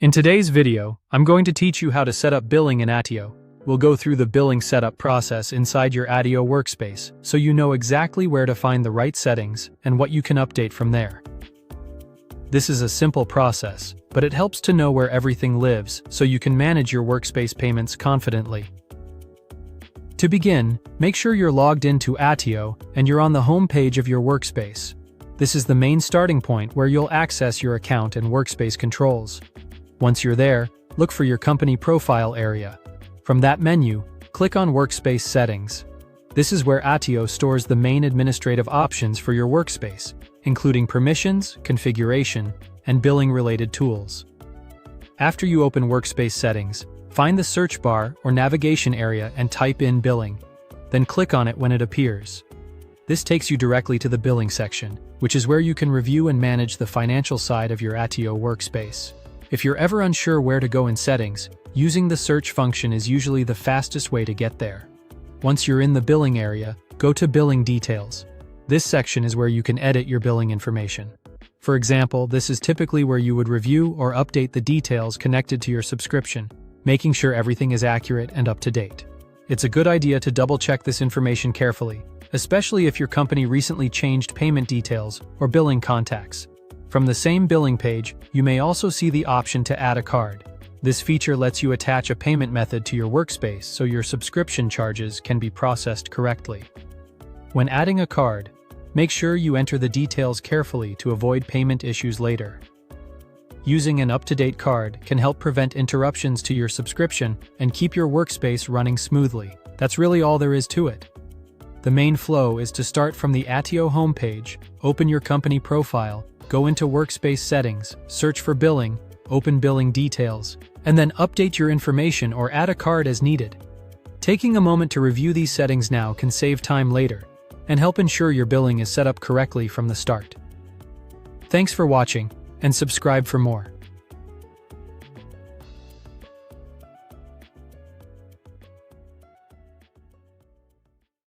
In today's video, I'm going to teach you how to set up billing in Attio. We'll go through the billing setup process inside your Attio workspace, so you know exactly where to find the right settings and what you can update from there. This is a simple process, but it helps to know where everything lives so you can manage your workspace payments confidently. To begin, make sure you're logged into Attio and you're on the home page of your workspace. This is the main starting point where you'll access your account and workspace controls. Once you're there, look for your company profile area. From that menu, click on Workspace Settings. This is where Attio stores the main administrative options for your workspace, including permissions, configuration, and billing-related tools. After you open Workspace Settings, find the search bar or navigation area and type in Billing. Then click on it when it appears. This takes you directly to the Billing section, which is where you can review and manage the financial side of your Attio workspace. If you're ever unsure where to go in settings, using the search function is usually the fastest way to get there. Once you're in the billing area, go to Billing Details. This section is where you can edit your billing information. For example, this is typically where you would review or update the details connected to your subscription, making sure everything is accurate and up to date. It's a good idea to double-check this information carefully, especially if your company recently changed payment details or billing contacts. From the same billing page, you may also see the option to add a card. This feature lets you attach a payment method to your workspace so your subscription charges can be processed correctly. When adding a card, make sure you enter the details carefully to avoid payment issues later. Using an up-to-date card can help prevent interruptions to your subscription and keep your workspace running smoothly. That's really all there is to it. The main flow is to start from the Attio homepage, open your company profile, go into Workspace Settings, search for Billing, open Billing Details, and then update your information or add a card as needed. Taking a moment to review these settings now can save time later and help ensure your billing is set up correctly from the start. Thanks for watching, and subscribe for more.